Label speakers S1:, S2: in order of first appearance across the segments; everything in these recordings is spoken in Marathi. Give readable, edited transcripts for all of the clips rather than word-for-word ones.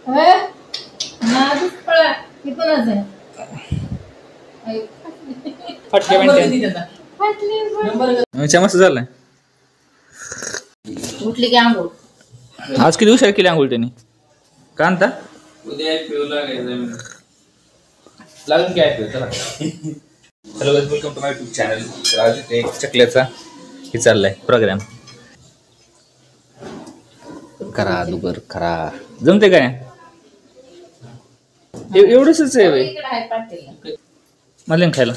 S1: होय नादच पळा हे कोणाच आहे
S2: फटके मस्त झालाय.
S1: उठली की आंघोळ.
S2: आज किती उशीर केली आंघोळ त्यांनी का आणता
S3: उद्या IPO लागायचं
S2: लागून काय ऐकू चला. Hello guys, welcome to my YouTube channel. तर आज इथे एक चकल्याचा हे चाललाय प्रोग्राम. करा दुगर करा जमते काय एवढंच आहे बाई
S1: इकडे आहे पाटील
S2: मला खायला.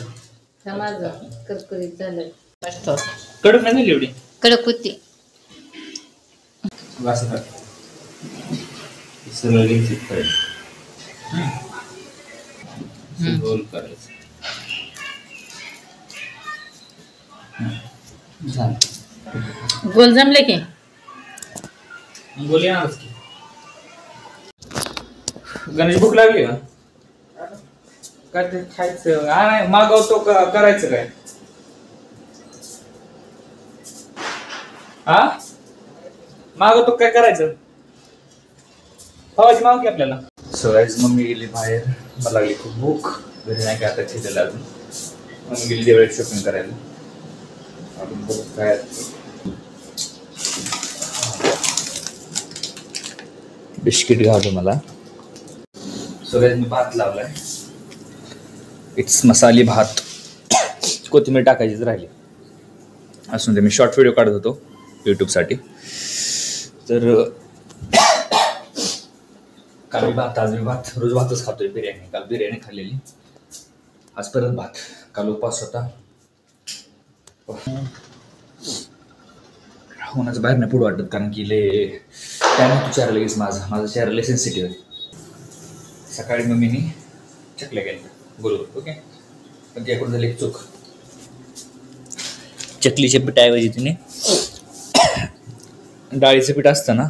S1: माझं करकरीत झालं.
S2: कडक नाही झाली एवढी
S1: कडक होती.
S3: सरळ घ्यायची रोल करायचं
S1: गोल जमले की
S2: बोलूया की. गणेश भूक लागली का काय ते खायचं नाही मागवतो का करायचं काय हा मागवतो काय करायचं हवाची माग की आपल्याला. सो गाईज मम्मी गेली बाहेर, मला लागली खूप भूक. घरी नाही काय आता चिरलेलं अजून. मम्मी गेली देवळात शॉपिंग करायला. अजून बघू काय बिस्किट घालतो मला. सो गाईज मी भात लावलाय. इट्स मसाली भात. कोथिंबीर टाकायचीच राहिली असून ते मी शॉर्ट व्हिडिओ काढत होतो यूट्यूबसाठी. तर काल मी भात आज मी भात रोज भातच खातोय. बिर्याणी काल बिर्याणी खाल्लेली, आज परत भात. काल उपास होता. होण्याचं बाहेर नाही पुढं वाटत कारण की ले त्यामुळे चेहरा लगेच माझा चेहरा लय सेन्सिटिव्ह आहे. सकाळी मम्मीने चकल्या गेल्या बरोबर ओके, पण त्याकडून झाली एक चूक. चकलीच्या पिठाऐवजी तिने डाळीचं पीठ असतं ना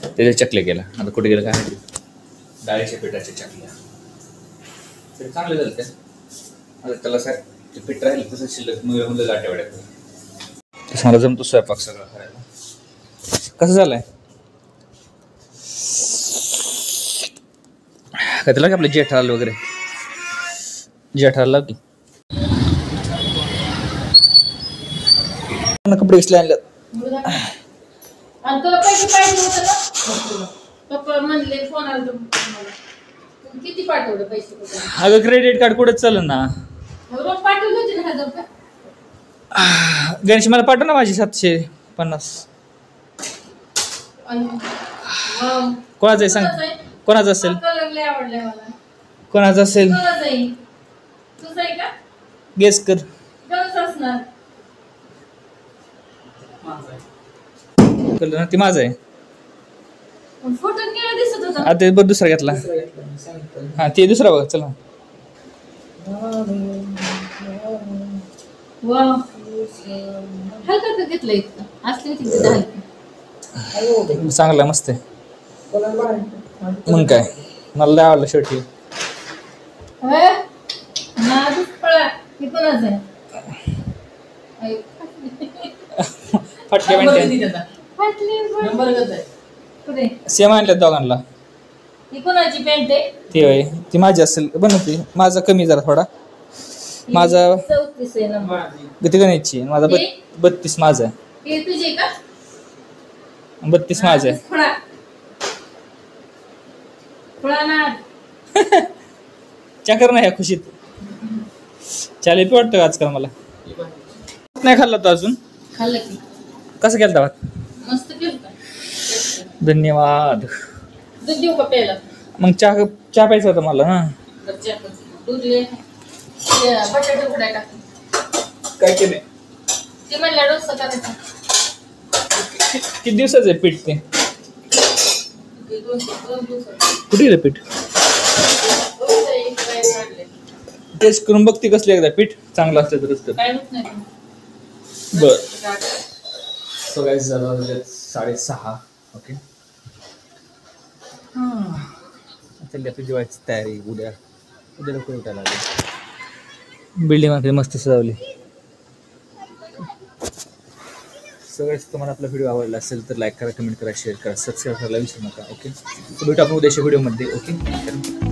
S2: त्याच्या चकल्या केला. आता कुठे गेलं काय माहिती. डाळीच्या पिठाच्या चकल्या तरी चांगले झालं त्या. आता त्याला ते पीठ राहील तसं शिल्लक मग लाटेवाड्यात तसं मला जमतो स्वयंपाक सगळं करायला. कसं झालंय काय त्याला की आपलं जेठालाल वगैरे जेठालाल की कपडे कसले आणले.
S1: आणि तुला पैसे पाहिजे होते ना पप्पा म्हणले फोन आला किती पाठवलं पैसे.
S2: अगं क्रेडिट कार्ड कुठेच चालेल ना.
S1: रोज पाठवले होते ना 1000 रुपये.
S2: गणेश मला पाठव ना माझी 750. कोणाचं आहे सांग कोणाचं असेल
S1: आवडलंय मला.
S2: कोणाचं असेल
S1: तुझं आहे का
S2: गेस कर.
S1: असणार
S2: कळलं ना ती माझं आहे.
S1: फोटो निळा दिसत होता.
S2: आता ते बघ दुसरा घेतला. हा ते दुसरा बघ चला.
S1: वाव हलका का घेतलंय असले तिथे हलकी
S2: चांगला मस्त आहे. मग काय मला लय आवडलं शेवटी.
S1: नादच पळा हे कोणाच आहे
S2: फटके
S1: कुठे
S2: सेम आणल्यात दोघांना.
S1: ही कोणाची पॅन्ट आहे.
S2: ती होय ती माझी असेल बनवते. माझा कमी जरा थोडा. माझा
S1: 34 आहे नंबर.
S2: गती गणायची माझा 32 माझा आहे.
S1: हे तुझे का
S2: 32 माझा आहे.
S1: फळा फळा ना
S2: चक्कर नाही ह्या खुशीत. चालेल पी वाटतं आजकाल मला. नाही खाल्ला तो अजून.
S1: खाल्लं की
S2: कसं केलं भात.
S1: मस्त केलं का.
S2: धन्यवाद.
S1: दूध देऊ का प्यायला.
S2: मग चहा प्यायचा होता मला ना.
S1: दूध ले बटाटे उकडाय टाक.
S2: काय केले
S1: ते म्हणल्या डोसा करायचा.
S2: किती दिवसाचं आहे पीठ ते.
S1: 2 दिवस
S2: कुठे गेलं पीठ. टेस्ट करून बघते कसले एकदा पीठ चांगलं असलं तरच कर.
S1: काय होत नाही.
S2: बर सो गाईज झालं 6:30 ओके. चालली आपली जेवायची तयारी. उद्या लवकर उठायला लागेल. बिल्डिंग मध्ये मस्त सजवली. सगळ्याच तुम्हाला आपला व्हिडिओ आवडला असेल तर लाईक करा, कमेंट करा, शेअर करा, सबस्क्राईब करायला विसरू नका. ओके, तर भेटू आपण उद्याच्या व्हिडिओमध्ये. ओके.